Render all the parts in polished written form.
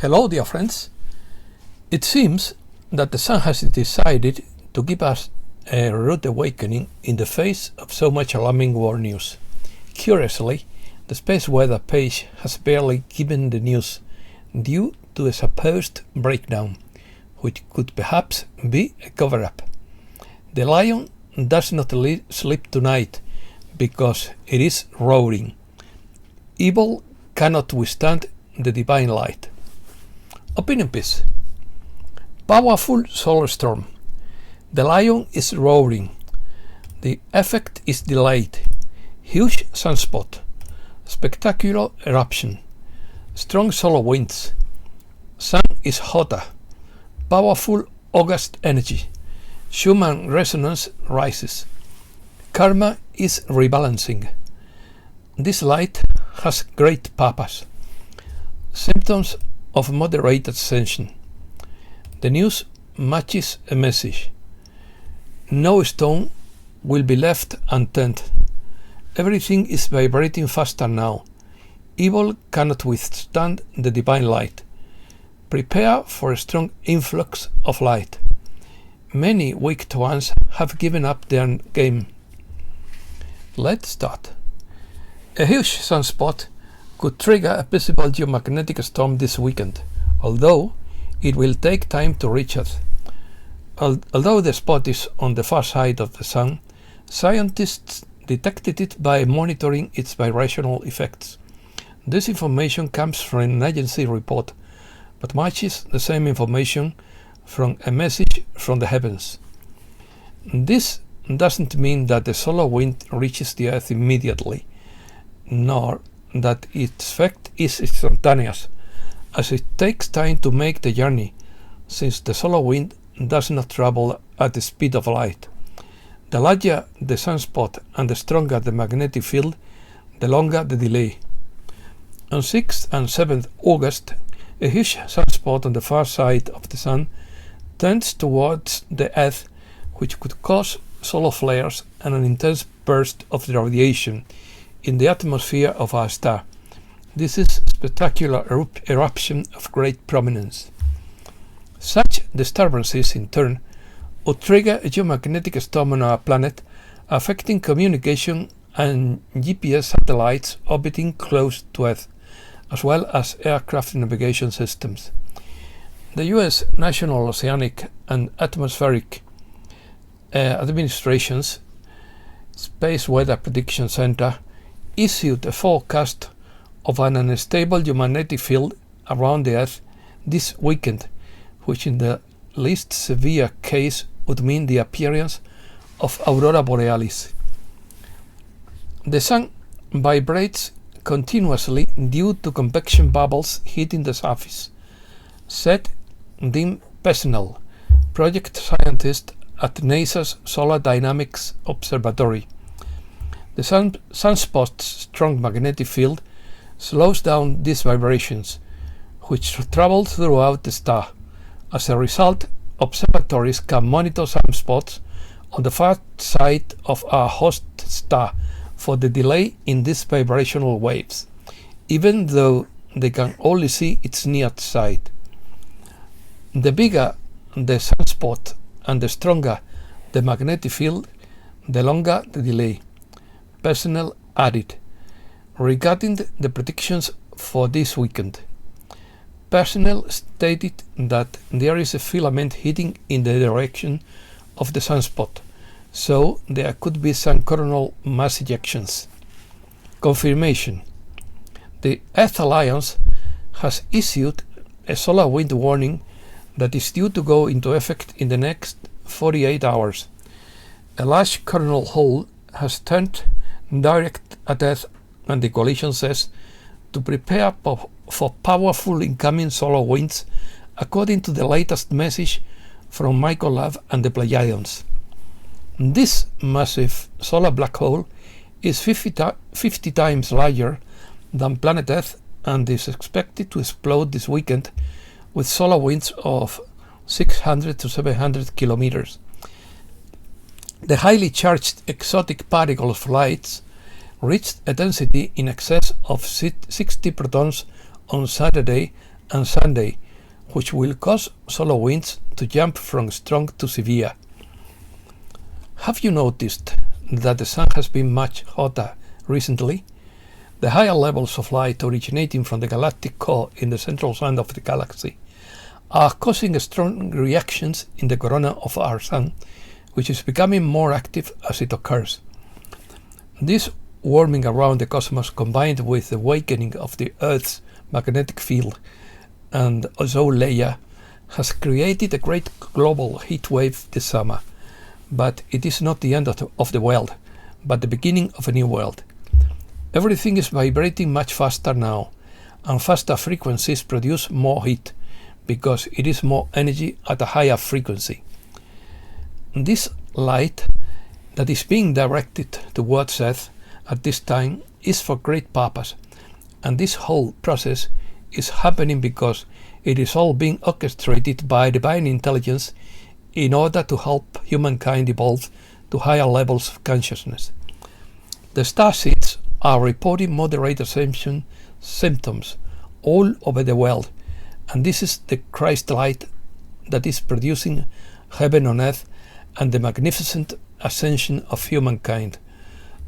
Hello, dear friends. It seems that the sun has decided to give us a rude awakening in the face of so much alarming war news. Curiously, the space weather page has barely given the news due to a supposed breakdown, which could perhaps be a cover-up. The lion does not sleep tonight because it is roaring. Evil cannot withstand the divine light. Opinion piece. Powerful solar storm. The lion is roaring. The effect is delayed. Huge sunspot. Spectacular eruption. Strong solar winds. Sun is hotter. Powerful August energy. Schumann resonance rises. Karma is rebalancing. This light has great purpose. Symptoms of moderate ascension. The news matches a message. No stone will be left unturned. Everything is vibrating faster now. Evil cannot withstand the divine light. Prepare for a strong influx of light. Many weak ones have given up their game. Let's start. A huge sunspot could trigger a visible geomagnetic storm this weekend, although it will take time to reach us. Although the spot is on the far side of the sun, scientists detected it by monitoring its vibrational effects. This information comes from an agency report, but matches the same information from a message from the heavens. This doesn't mean that the solar wind reaches the Earth immediately, nor that its effect is instantaneous, as it takes time to make the journey, since the solar wind does not travel at the speed of light. The larger the sunspot and the stronger the magnetic field, the longer the delay. On 6th and 7th August, a huge sunspot on the far side of the sun turns towards the Earth, which could cause solar flares and an intense burst of radiation in the atmosphere of our star. This is a spectacular eruption of great prominence. Such disturbances, in turn, would trigger a geomagnetic storm on our planet, affecting communication and GPS satellites orbiting close to Earth, as well as aircraft navigation systems. The U.S. National Oceanic and Atmospheric Administration's Space Weather Prediction Center issued a forecast of an unstable geomagnetic field around the Earth this weekend, which in the least severe case would mean the appearance of aurora borealis. The sun vibrates continuously due to convection bubbles hitting the surface, said Dean Pesnell, project scientist at NASA's Solar Dynamics Observatory. The sunspot's strong magnetic field slows down these vibrations, which travel throughout the star. As a result, observatories can monitor sunspots on the far side of our host star for the delay in these vibrational waves, even though they can only see its near side. The bigger the sunspot and the stronger the magnetic field, the longer the delay. Personnel added, regarding the predictions for this weekend. Personnel stated that there is a filament heading in the direction of the sunspot, so there could be some coronal mass ejections. Confirmation. The Earth Alliance has issued a solar wind warning that is due to go into effect in the next 48 hours. A large coronal hole has turned direct at Earth, and the coalition says to prepare for powerful incoming solar winds, according to the latest message from Microlab and the Pleiadians. This massive solar black hole is 50 times larger than planet Earth and is expected to explode this weekend with solar winds of 600 to 700 kilometers. The highly charged exotic particle flights reached a density in excess of 60 protons on Saturday and Sunday, which will cause solar winds to jump from strong to severe. Have you noticed that the sun has been much hotter recently? The higher levels of light originating from the galactic core in the central sun of the galaxy are causing strong reactions in the corona of our sun, which is becoming more active as it occurs. This warming around the cosmos, combined with the weakening of the Earth's magnetic field and ozone layer, has created a great global heat wave this summer. But it is not the end of the world, but the beginning of a new world. Everything is vibrating much faster now, and faster frequencies produce more heat, because it is more energy at a higher frequency. This light that is being directed towards Earth at this time is for great purpose, and this whole process is happening because it is all being orchestrated by divine intelligence in order to help humankind evolve to higher levels of consciousness. The starseeds are reporting moderate ascension symptoms all over the world, and this is the Christ light that is producing heaven on earth and the magnificent ascension of humankind.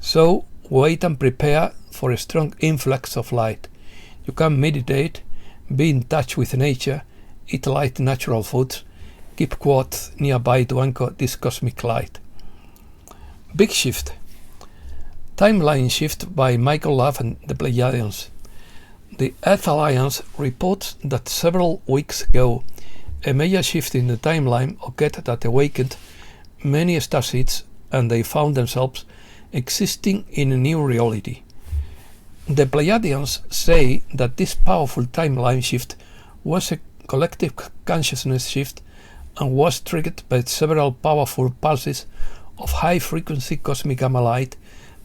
So wait and prepare for a strong influx of light. You can meditate, be in touch with nature, eat light natural foods, keep quiet nearby to anchor this cosmic light. Big Shift. Timeline Shift by Michael Love and the Pleiadians. The Earth Alliance reports that several weeks ago a major shift in the timeline occurred that awakened many starseeds, and they found themselves existing in a new reality. The Pleiadians say that this powerful timeline shift was a collective consciousness shift and was triggered by several powerful pulses of high-frequency cosmic gamma light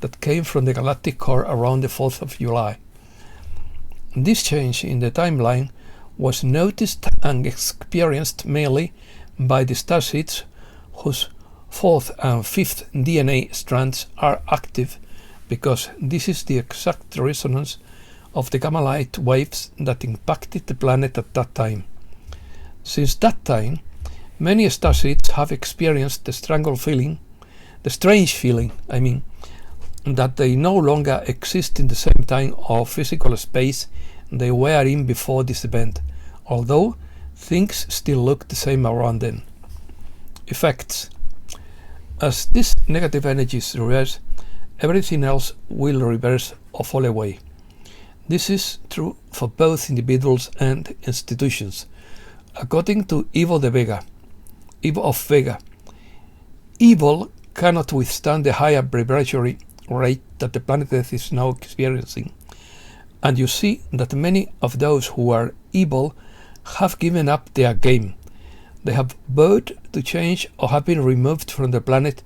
that came from the galactic core around the 4th of July. This change in the timeline was noticed and experienced mainly by the starseeds whose 4th and 5th DNA strands are active, because this is the exact resonance of the gamma light waves that impacted the planet at that time. Since that time, many starseeds have experienced the strange feeling, that they no longer exist in the same time or physical space they were in before this event, although things still look the same around them. Effects. As this negative energies reverse, everything else will reverse or fall away. This is true for both individuals and institutions. According to Ivo of Vega, evil cannot withstand the higher vibratory rate that the planet Earth is now experiencing, and you see that many of those who are evil have given up their game. They have vowed to change or have been removed from the planet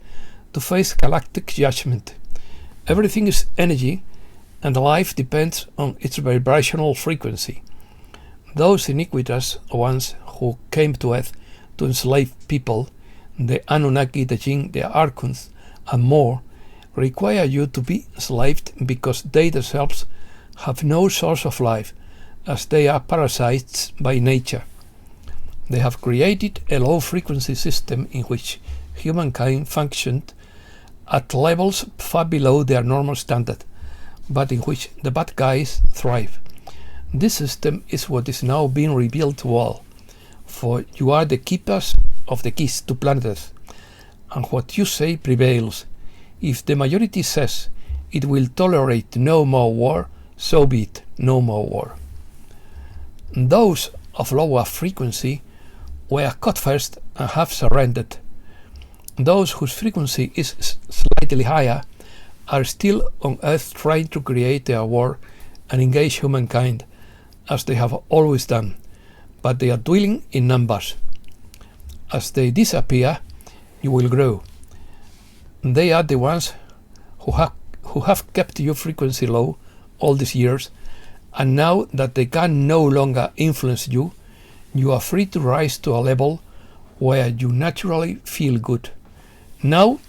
to face galactic judgment. Everything is energy, and life depends on its vibrational frequency. Those iniquitous ones who came to Earth to enslave people, the Anunnaki, the Jinn, the Archons, and more, require you to be enslaved because they themselves have no source of life, as they are parasites by nature. They have created a low-frequency system in which humankind functioned at levels far below their normal standard, but in which the bad guys thrive. This system is what is now being revealed to all, for you are the keepers of the keys to planet Earth, and what you say prevails. If the majority says it will tolerate no more war, so be it, no more war. Those of lower frequency were caught first and have surrendered. Those whose frequency is slightly higher are still on Earth trying to create their war and engage humankind, as they have always done, but they are dwindling in numbers. As they disappear, you will grow. They are the ones who have kept your frequency low all these years, and now that they can no longer influence you, you are free to rise to a level where you naturally feel good. Now,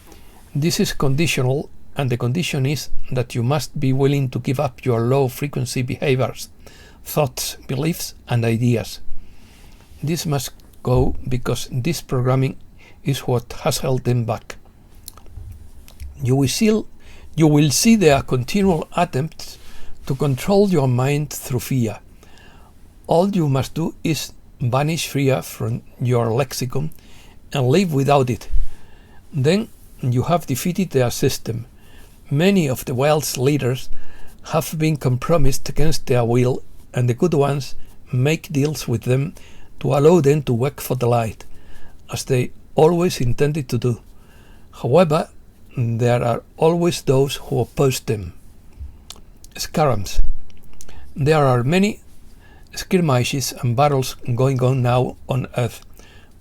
this is conditional, and the condition is that you must be willing to give up your low frequency behaviors thoughts, beliefs, and ideas. This must go because this programming is what has held them back. You will see their continual attempts to control your mind through fear. All you must do is banish fear from your lexicon and live without it. Then you have defeated their system. Many of the world's leaders have been compromised against their will, and the good ones make deals with them to allow them to work for the light, as they always intended to do. However, there are always those who oppose them. Scarams. There are many skirmishes and battles going on now on Earth,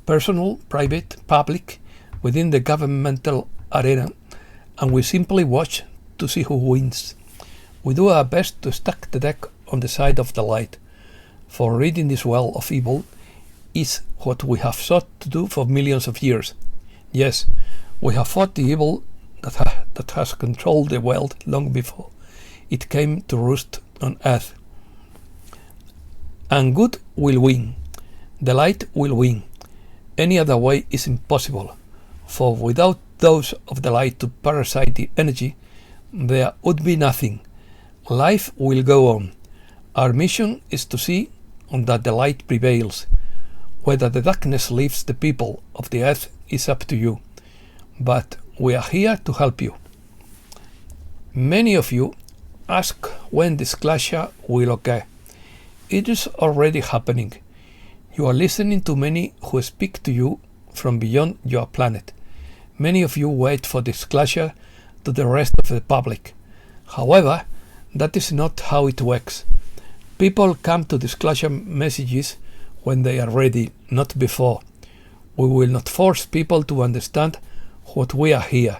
personal, private, public, within the governmental arena, and we simply watch to see who wins. We do our best to stack the deck on the side of the light, for ridding this well of evil is what we have sought to do for millions of years. Yes, we have fought the evil that has controlled the world long before it came to roost on Earth. And good will win. The light will win. Any other way is impossible, for without those of the light to parasite the energy, there would be nothing. Life will go on. Our mission is to see that the light prevails. Whether the darkness leaves the people of the earth is up to you, but we are here to help you. Many of you ask when disclosure will occur. It is already happening. You are listening to many who speak to you from beyond your planet. Many of you wait for disclosure to the rest of the public. However, that is not how it works. People come to disclosure messages when they are ready, not before. We will not force people to understand what we are here.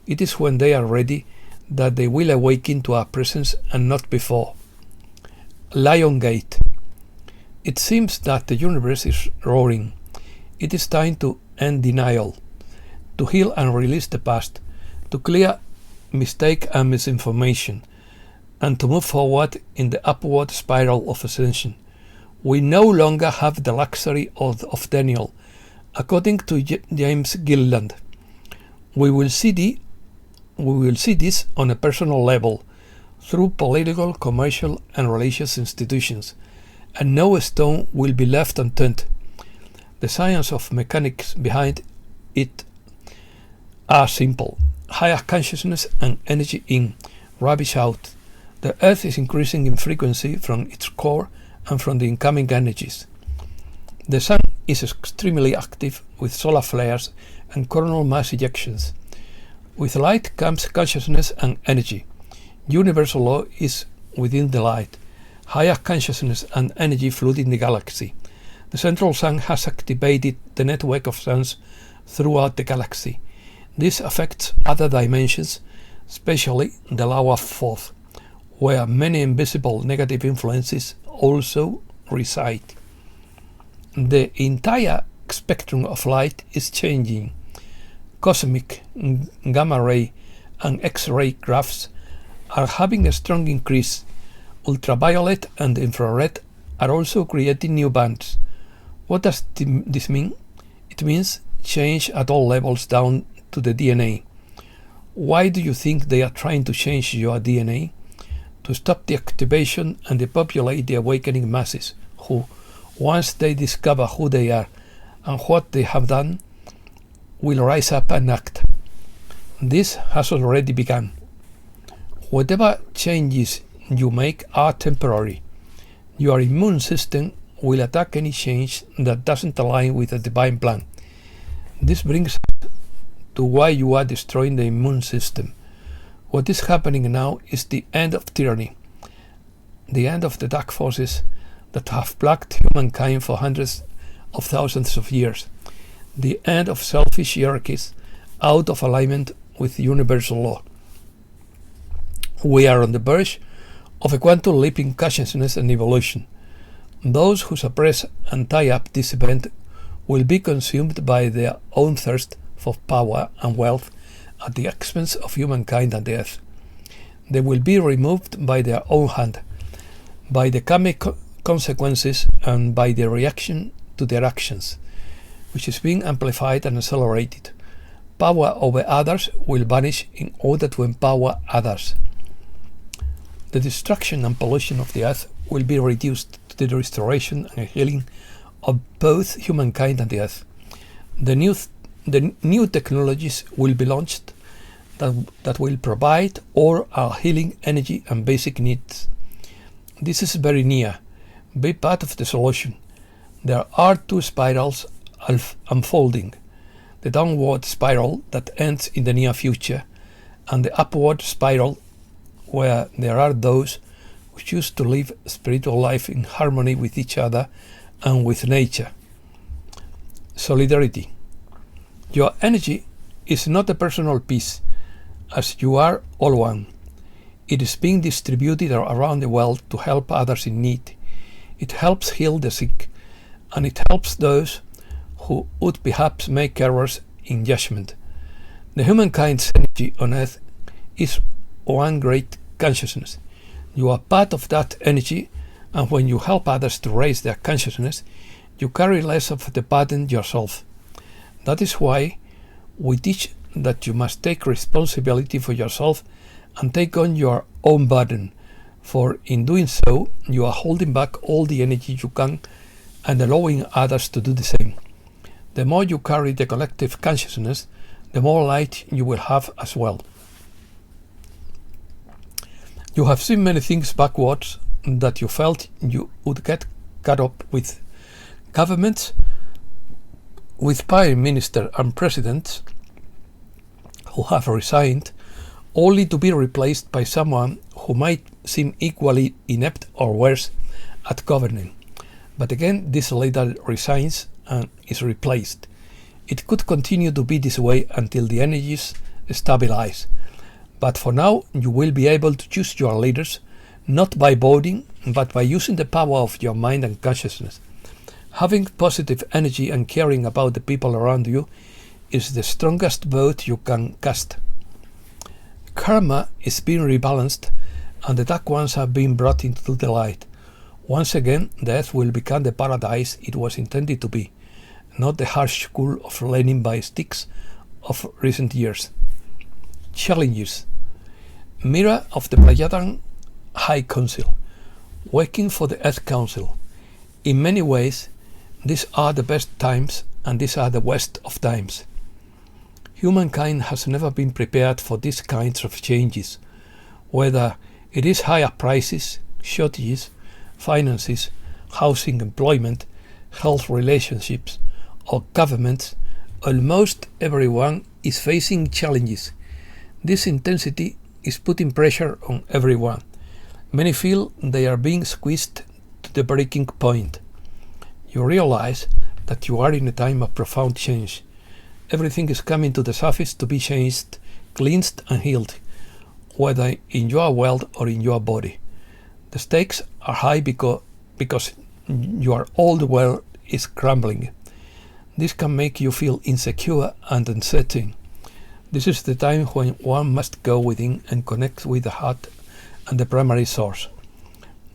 It is when they are ready that they will awaken to our presence and not before. Lion Gate. It seems that the universe is roaring. It is time to end denial, to heal and release the past, to clear mistake and misinformation, and to move forward in the upward spiral of ascension. We no longer have the luxury of denial. According to James Gilland, we will see this on a personal level, through political, commercial, and religious institutions, and no stone will be left unturned. The science of mechanics behind it are simple. Higher consciousness and energy in, rubbish out. The Earth is increasing in frequency from its core and from the incoming energies. The Sun is extremely active with solar flares and coronal mass ejections. With light comes consciousness and energy. Universal law is within the light. Higher consciousness and energy flood in the galaxy. The central sun has activated the network of suns throughout the galaxy. This affects other dimensions, especially the lower fourth, where many invisible negative influences also reside. The entire spectrum of light is changing. Cosmic, gamma ray, and X-ray graphs are having a strong increase. Ultraviolet and infrared are also creating new bands. What does this mean? It means change at all levels down to the DNA. Why do you think they are trying to change your DNA? To stop the activation and depopulate the awakening masses who, once they discover who they are and what they have done, will rise up and act. This has already begun. Whatever changes you make are temporary. Your immune system will attack any change that doesn't align with the divine plan. This brings us to why you are destroying the immune system. What is happening now is the end of tyranny, the end of the dark forces that have plagued humankind for hundreds of thousands of years, the end of selfish hierarchies out of alignment with universal law. We are on the verge of a quantum leap in consciousness and evolution. Those who suppress and tie up this event will be consumed by their own thirst for power and wealth at the expense of humankind and the earth. They will be removed by their own hand, by the consequences and by the reaction to their actions, which is being amplified and accelerated. Power over others will vanish in order to empower others. The destruction and pollution of the earth will be reduced to the restoration and healing of both humankind and the earth. The new technologies will be launched that will provide all our healing energy and basic needs. This is very near. Be part of the solution. There are two spirals unfolding: the downward spiral that ends in the near future, and the upward spiral where there are those who choose to live spiritual life in harmony with each other and with nature. Solidarity. Your energy is not a personal piece, as you are all one. It is being distributed around the world to help others in need. It helps heal the sick, and it helps those who would perhaps make errors in judgment. The humankind's energy on earth is one great consciousness. You are part of that energy, and when you help others to raise their consciousness, you carry less of the burden yourself. That is why we teach that you must take responsibility for yourself and take on your own burden, for in doing so you are holding back all the energy you can and allowing others to do the same. The more you carry the collective consciousness, the more light you will have as well. You have seen many things backwards that you felt you would get caught up with. Governments with prime minister and presidents who have resigned only to be replaced by someone who might seem equally inept or worse at governing. But again, this leader resigns and is replaced. It could continue to be this way until the energies stabilize. But for now, you will be able to choose your leaders, not by voting, but by using the power of your mind and consciousness. Having positive energy and caring about the people around you is the strongest vote you can cast. Karma is being rebalanced, and the dark ones have been brought into the light. Once again, the earth will become the paradise it was intended to be, not the harsh school of learning by sticks of recent years. Challenges. Mirror of the Pleiadian High Council, working for the Earth Council. In many ways, these are the best times and these are the worst of times. Humankind has never been prepared for these kinds of changes, whether it is higher prices, shortages, finances, housing, employment, health, relationships, or governments. Almost everyone is facing challenges. This intensity is putting pressure on everyone. Many feel they are being squeezed to the breaking point. You realize that you are in a time of profound change. Everything is coming to the surface to be changed, cleansed and healed, whether in your world or in your body. The stakes are high because your old world is crumbling. This can make you feel insecure and uncertain. This is the time when one must go within and connect with the heart and the primary source.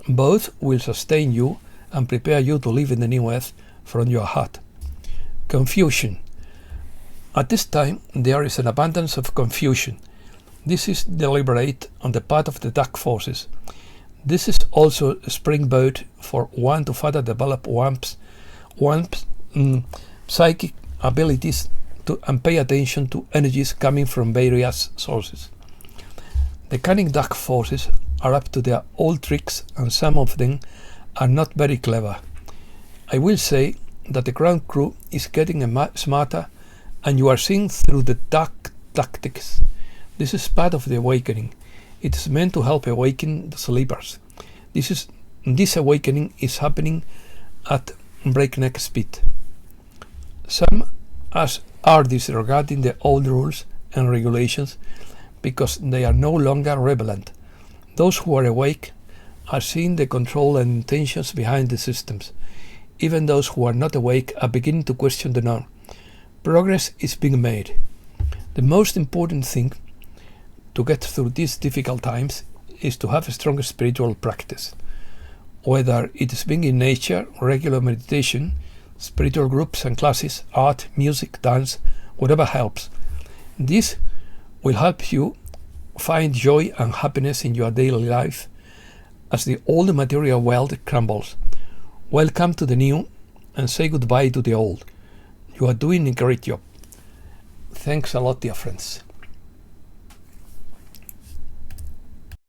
Both will sustain you and prepare you to live in the new earth from your heart. Confusion. At this time, there is an abundance of confusion. This is deliberate on the part of the dark forces. This is also a springboard for one to further develop one's psychic abilities and pay attention to energies coming from various sources. The cunning dark forces are up to their old tricks, and some of them are not very clever. I will say that the ground crew is getting smarter, and you are seeing through the dark tactics. This is part of the awakening. It is meant to help awaken the sleepers. This awakening is happening at breakneck speed. Some are disregarding the old rules and regulations because they are no longer relevant. Those who are awake are seeing the control and intentions behind the systems. Even those who are not awake are beginning to question the norm. Progress is being made. The most important thing to get through these difficult times is to have a strong spiritual practice. whether it is being in nature, regular meditation, spiritual groups and classes, art, music, dance, whatever helps. This will help you find joy and happiness in your daily life as the old material world crumbles. Welcome to the new and say goodbye to the old. You are doing a great job. Thanks a lot, dear friends.